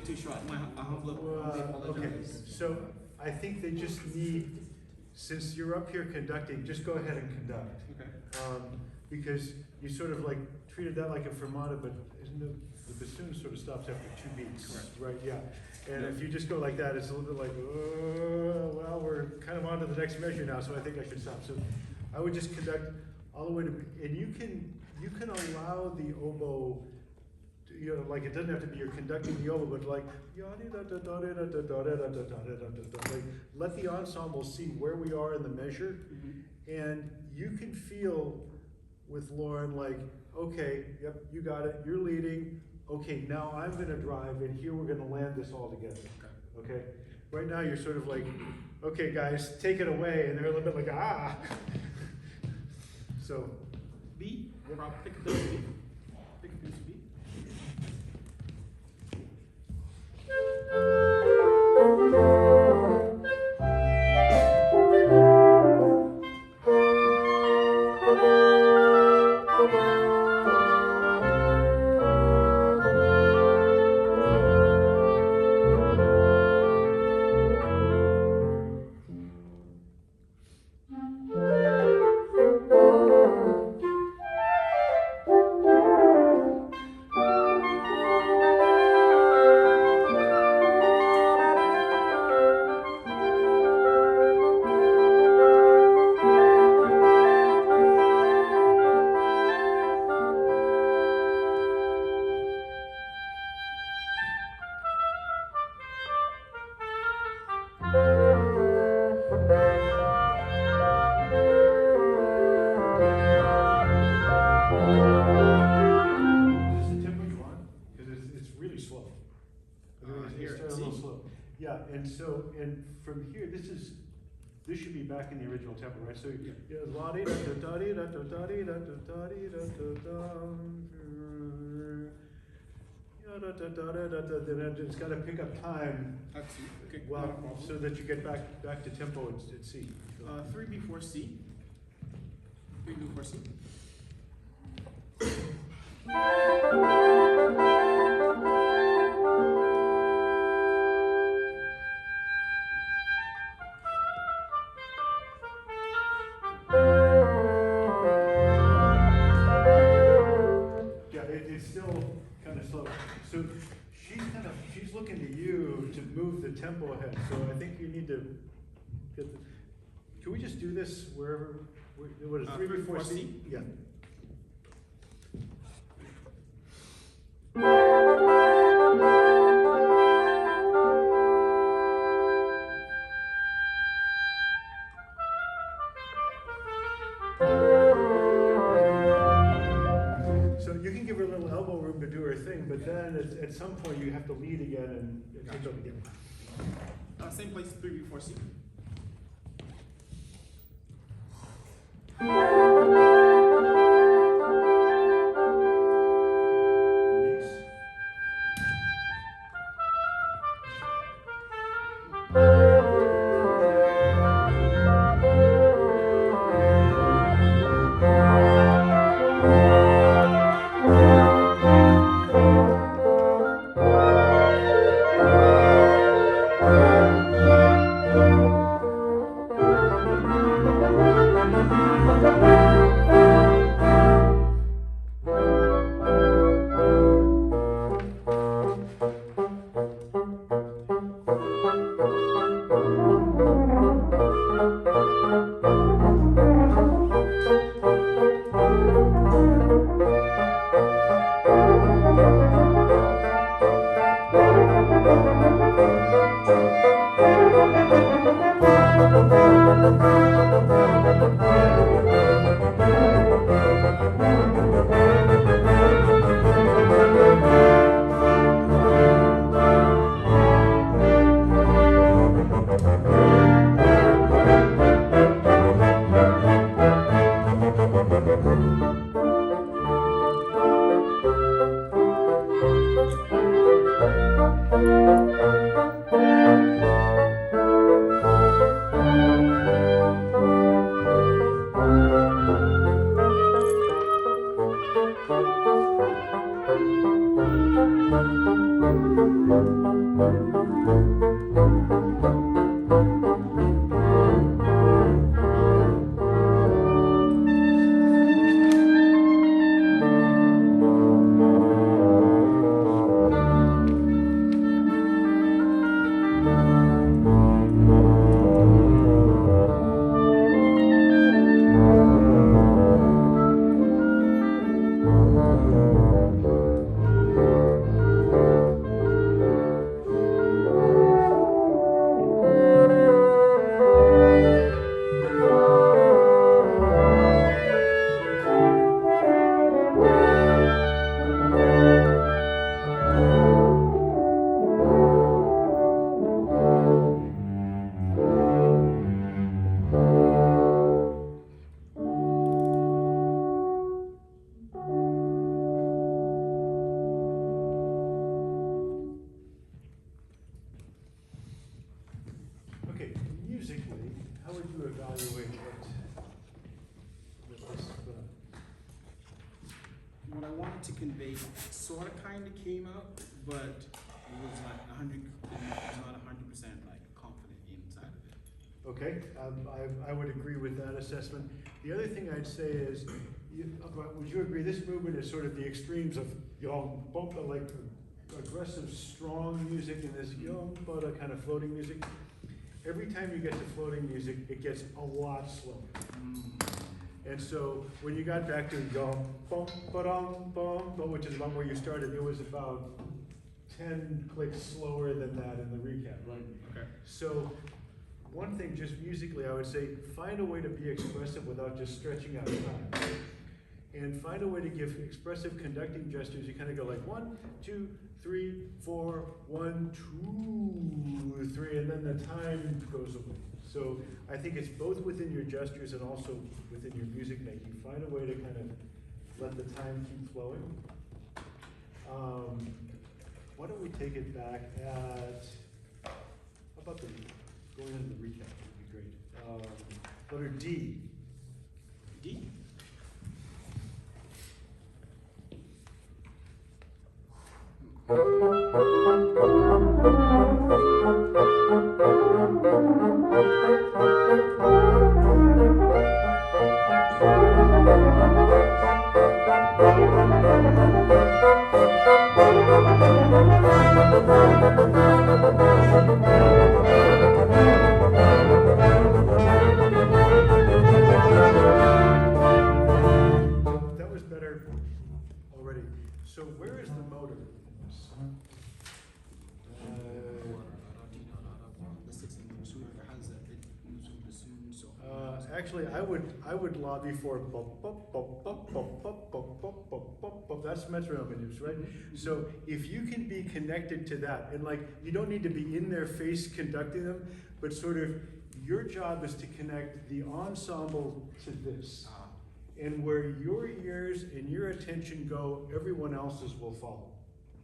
bit too short. I humbly apologize. Okay, so I think they just need, since you're up here conducting, just go ahead and conduct. Okay. Because you sort of like treated that like a fermata, but isn't the bassoon sort of stops after 2 beats? Correct. Right, yeah. And if you just go like that, it's a little bit like, well, we're kind of on to the next measure now, so I think I should stop. So I would just conduct all the way to, and you can allow the oboe, you know, like it doesn't have to be you're conducting the oboe, but like, like let the ensemble see where we are in the measure, and you can feel with Lauren like, okay, yep, you got it, you're leading, okay, now I'm gonna drive, and here we're gonna land this all together, okay? Right now you're sort of like, okay guys, take it away, and they're a little bit like, ah. So, B, pick a B. Pick a B. and from here, this should be back in the original tempo, right? So then it's got to pick up time. Okay. Well, so that you get back to tempo at C. 3 before C. 3 before C. It's still kind of slow. So she's looking to you to move the tempo ahead. So I think you need to get the, can we just do this wherever, what is 3 before C? Yeah. So you can give her a little elbow room to do her thing, but then at some point you have to lead again and take over again. Same place, 3 before C. would you evaluate what this, What I wanted to convey sort of kind of came out, but it was like 100, it's not 100% like confident inside of it. okay, I would agree with that assessment. The other thing I'd say is, would you agree this movement is sort of the extremes of like aggressive, strong music and this kind of floating music? Every time you get to floating music, it gets a lot slower. And so when you got back to which is about where you started, it was about 10 clicks slower than that in the recap, right? Okay. So one thing, just musically, I would say, find a way to be expressive without just stretching out time. And find a way to give expressive conducting gestures. You kind of go like 1, 2, 3, 4, 1, 2, 3, and then the time goes away. So I think it's both within your gestures and also within your music making. Find a way to kind of let the time keep flowing. Why don't we take it back at, how about going into the recap would be great. Letter D. D? That was better already. So where is the motor? Actually, I would lobby for that's metronome use, right? So if you can be connected to that, and like you don't need to be in their face conducting them, but sort of your job is to connect the ensemble to this. And where your ears and your attention go, everyone else's will follow,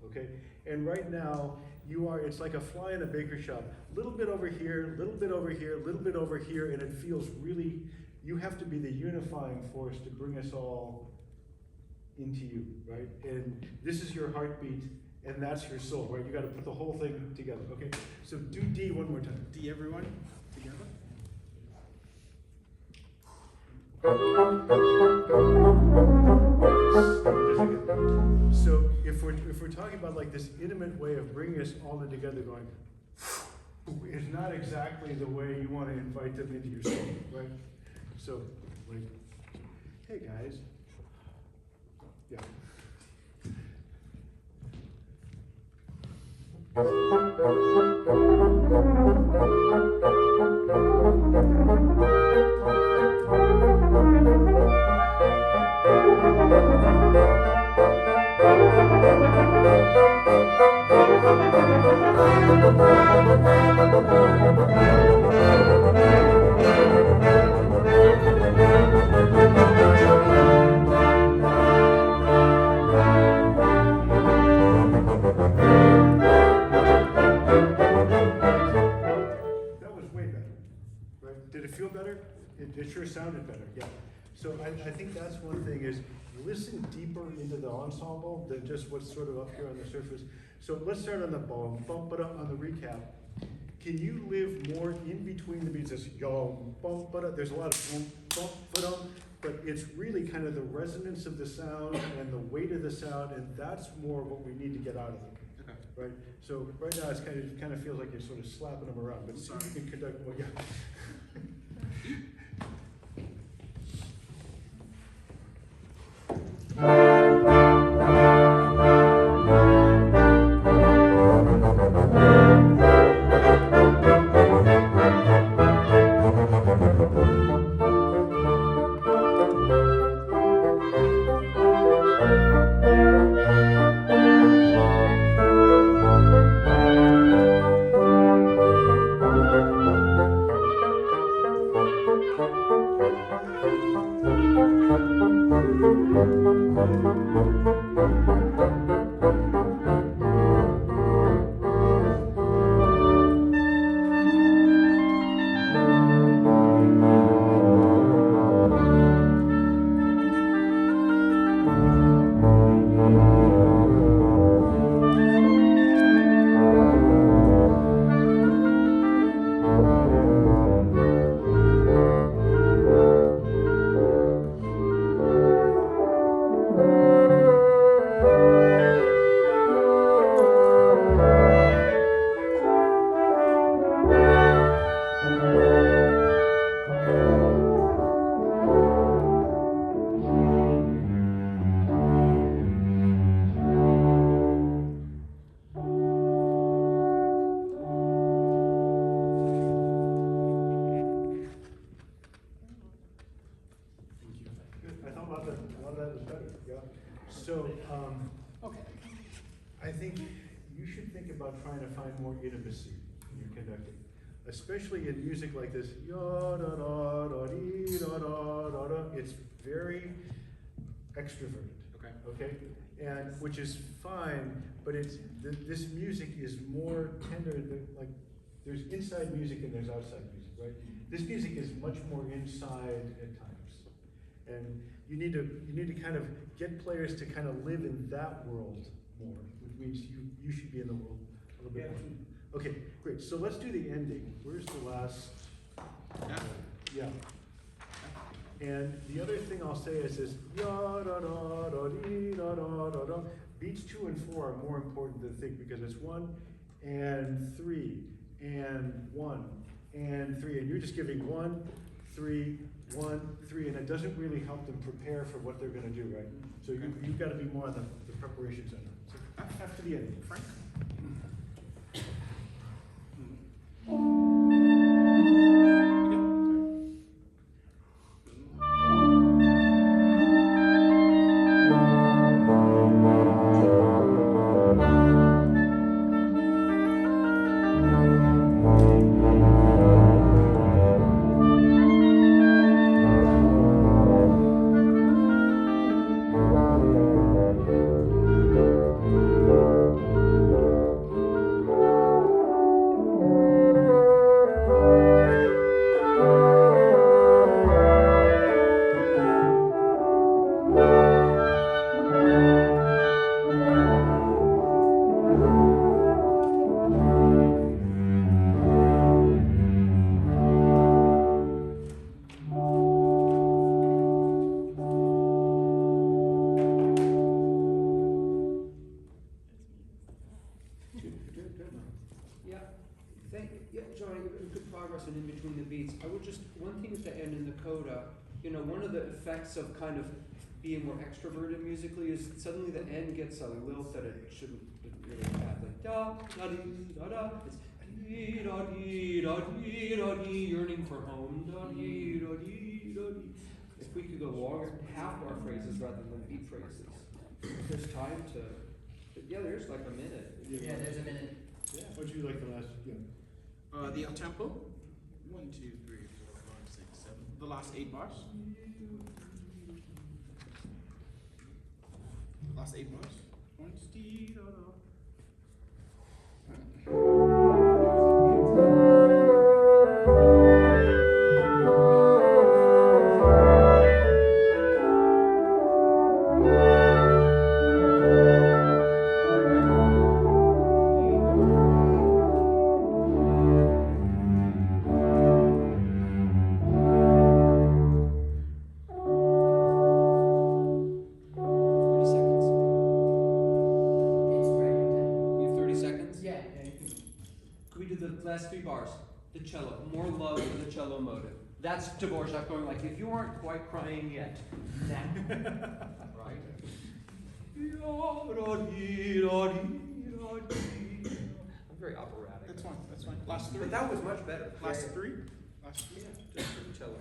okay? And right now, it's like a fly in a baker shop. A little bit over here, a little bit over here, a little bit over here, and it feels really, you have to be the unifying force to bring us all into you, right? And this is your heartbeat, and that's your soul, right? You gotta put the whole thing together, okay? So do D one more time. D, everyone, together. So if we're talking about like this intimate way of bringing us all in together, going, it's not exactly the way you want to invite them into your soul, right? So, like, hey guys, yeah. Feel better? It sure sounded better, yeah. So I think that's one thing is listen deeper into the ensemble than just what's sort of up here on the surface. So let's start on the bum, bump it up on the recap. Can you live more in between the beats? This yum, bump it up. There's a lot of bump it up, but it's really kind of the resonance of the sound and the weight of the sound, and that's more what we need to get out of it. Okay. Right? So right now it kind of feels like you're sort of slapping them around, but see if you can conduct, well, yeah. So, Okay. I think you should think about trying to find more intimacy in your conducting, especially in music like this. Ya da da da dee da da da da. It's very extroverted. Okay. Okay, and which is fine, but this music is more tender than, like, there's inside music and there's outside music, right? This music is much more inside at times, and you need to kind of get players to kind of live in that world more, which means you should be in the world a little bit more. Okay, great. So let's do the ending. Where's the last? Yeah. And the other thing I'll say is this, ya da da da dee da da da da. Beats 2 and 4 are more important than think, because it's 1 and 3 and 1 and 3, and you're just giving 1, 3, 1, 3, and it doesn't really help them prepare for what they're going to do, right? So you've got to be more on the preparation center. So after the ending. Frank? Of kind of being more extroverted musically is suddenly the end gets a lilt that it shouldn't really have, like da da dee da da. It's dee da dee da dee da dee, yearning for home, da dee da dee da dee. If we could go longer, half bar phrases rather than beat phrases. There's time to, yeah, there's like a minute. Yeah, there's a minute. Yeah. What'd you like the last? Yeah. The up tempo. 1, 2, 3, 4, 5, 6, 7. The last 8 bars. Last 8 bars. 1, 2, da, da. Last 3 bars, the cello, more love for the cello motive. That's Dvorak going like, if you aren't quite crying yet, now, right? I'm very operatic. That's fine, that's fine. Last 3. But that was much better. Last 3. Last 3. Yeah, just for the cello.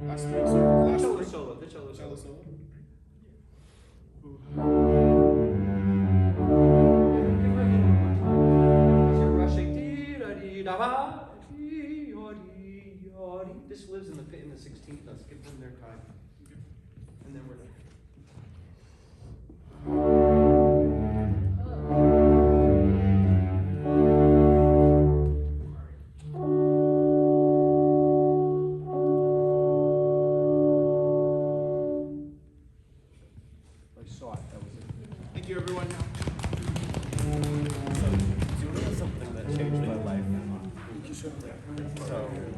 Last 3, sorry. Last Cello 3. solo, the cello Cello solo. solo. This lives in the 16th notes. Give them their time. And then we're done. I saw it. That was it. Thank you, everyone. So, do you know something that changed my life? So,